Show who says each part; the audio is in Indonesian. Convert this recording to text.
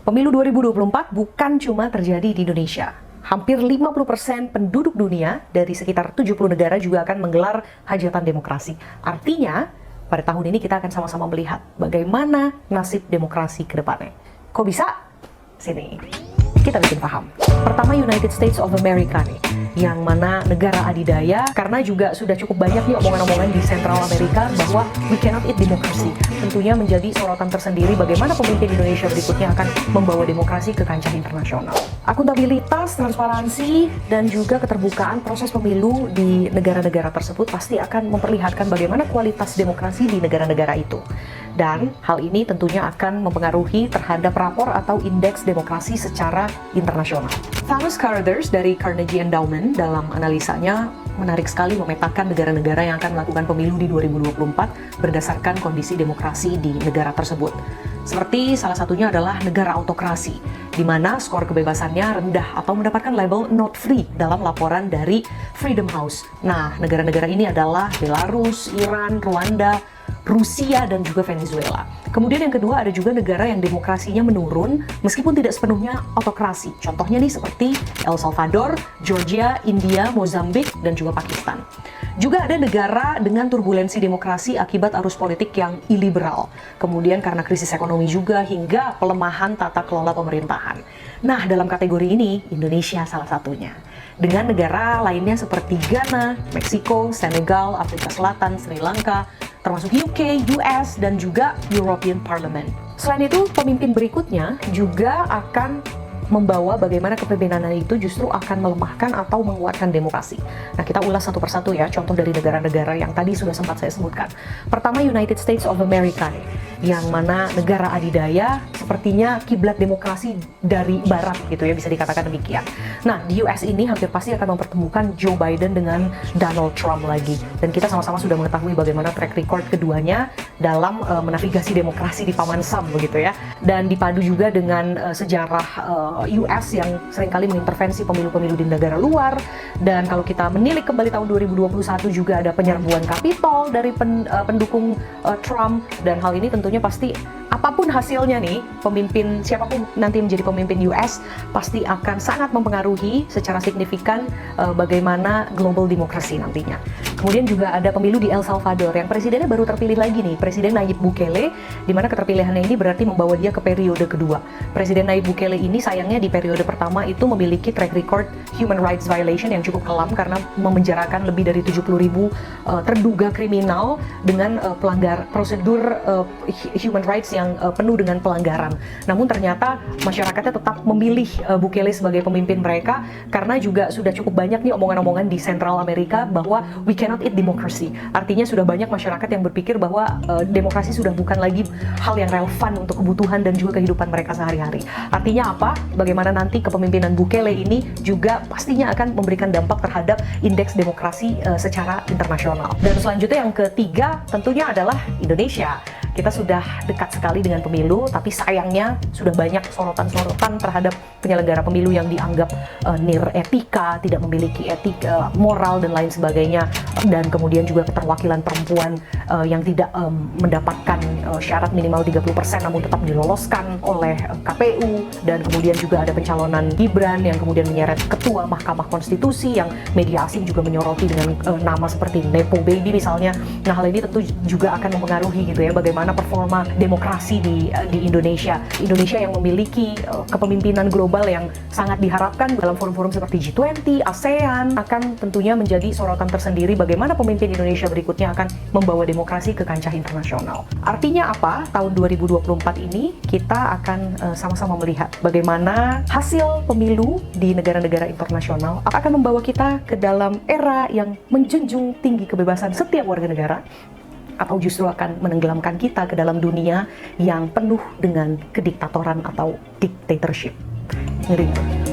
Speaker 1: Pemilu 2024 bukan cuma terjadi di Indonesia. Hampir 50% penduduk dunia dari sekitar 70 negara juga akan menggelar hajatan demokrasi. Artinya, pada tahun ini kita akan sama-sama melihat bagaimana nasib demokrasi ke depannya. Kok bisa? Sini, kita bikin paham. Pertama, United States of America nih, yang mana negara adidaya, karena juga sudah cukup banyak nih omongan-omongan di Sentral Amerika bahwa we cannot eat democracy. Tentunya menjadi sorotan tersendiri bagaimana pemimpin Indonesia berikutnya akan membawa demokrasi ke kancah internasional. Akuntabilitas, transparansi, dan juga keterbukaan proses pemilu di negara-negara tersebut pasti akan memperlihatkan bagaimana kualitas demokrasi di negara-negara itu. Dan hal ini tentunya akan mempengaruhi terhadap rapor atau indeks demokrasi secara internasional. Thomas Carruthers dari Carnegie Endowment dalam analisanya menarik sekali memetakan negara-negara yang akan melakukan pemilu di 2024 berdasarkan kondisi demokrasi di negara tersebut. Seperti salah satunya adalah negara autokrasi, di mana skor kebebasannya rendah atau mendapatkan label not free dalam laporan dari Freedom House. Nah, negara-negara ini adalah Belarus, Iran, Rwanda, Rusia, dan juga Venezuela. Kemudian yang kedua ada juga negara yang demokrasinya menurun meskipun tidak sepenuhnya autokrasi. Contohnya nih seperti El Salvador, Georgia, India, Mozambik, dan juga Pakistan. Juga ada negara dengan turbulensi demokrasi akibat arus politik yang iliberal. Kemudian karena krisis ekonomi juga hingga pelemahan tata kelola pemerintahan. Nah, dalam kategori ini Indonesia salah satunya. Dengan negara lainnya seperti Ghana, Meksiko, Senegal, Afrika Selatan, Sri Lanka, termasuk UK, US, dan juga European Parliament. Selain itu, pemimpin berikutnya juga akan membawa bagaimana kepemimpinan itu justru akan melemahkan atau menguatkan demokrasi. Nah, kita ulas satu persatu ya, contoh dari negara-negara yang tadi sudah sempat saya sebutkan. Pertama, United States of America nih, yang mana negara adidaya sepertinya kiblat demokrasi dari barat gitu ya, bisa dikatakan demikian. Nah, di US ini hampir pasti akan mempertemukan Joe Biden dengan Donald Trump lagi. Dan kita sama-sama sudah mengetahui bagaimana track record keduanya dalam menavigasi demokrasi di paman Sam begitu ya. Dan dipadu juga dengan sejarah US yang seringkali mengintervensi pemilu-pemilu di negara luar. Dan kalau kita menilik kembali tahun 2021 juga ada penyerbuan Capitol dari pendukung Trump. Dan hal ini tentunya pasti apapun hasilnya nih, pemimpin siapapun nanti menjadi pemimpin US pasti akan sangat mempengaruhi secara signifikan bagaimana global demokrasi nantinya. Kemudian juga ada pemilu di El Salvador yang presidennya baru terpilih lagi nih, Presiden Nayib Bukele, di mana keterpilihannya ini berarti membawa dia ke periode kedua. Presiden Nayib Bukele ini sayangnya di periode pertama itu memiliki track record human rights violation yang cukup kelam karena memenjarakan lebih dari 70.000 terduga kriminal dengan pelanggar prosedur human rights yang penuh dengan pelanggaran. Namun ternyata masyarakatnya tetap memilih Bukele sebagai pemimpin mereka karena juga sudah cukup banyak nih omongan-omongan di Sentral Amerika bahwa we cannot eat democracy. Artinya sudah banyak masyarakat yang berpikir bahwa demokrasi sudah bukan lagi hal yang relevan untuk kebutuhan dan juga kehidupan mereka sehari-hari. Artinya apa? Bagaimana nanti kepemimpinan Bukele ini juga pastinya akan memberikan dampak terhadap indeks demokrasi secara internasional. Dan selanjutnya yang ketiga tentunya adalah Indonesia. Kita sudah dekat sekali dengan pemilu, tapi sayangnya sudah banyak sorotan-sorotan terhadap penyelenggara pemilu yang dianggap nir etika, tidak memiliki etika, moral, dan lain sebagainya. Dan kemudian juga keterwakilan perempuan yang tidak mendapatkan syarat minimal 30% namun tetap diloloskan oleh KPU. Dan kemudian juga ada pencalonan Gibran yang kemudian menyeret ketua Mahkamah Konstitusi yang media asing juga menyoroti dengan nama seperti Nepo Baby misalnya. Nah, hal ini tentu juga akan mempengaruhi gitu ya bagaimana performa demokrasi di Indonesia. Indonesia yang memiliki kepemimpinan global yang sangat diharapkan dalam forum-forum seperti G20, ASEAN akan tentunya menjadi sorotan tersendiri bagaimana pemimpin Indonesia berikutnya akan membawa demokrasi ke kancah internasional. Artinya apa? Tahun 2024 ini kita akan sama-sama melihat bagaimana hasil pemilu di negara-negara internasional akan membawa kita ke dalam era yang menjunjung tinggi kebebasan setiap warga negara, atau justru akan menenggelamkan kita ke dalam dunia yang penuh dengan kediktatoran atau dictatorship. Ngeri.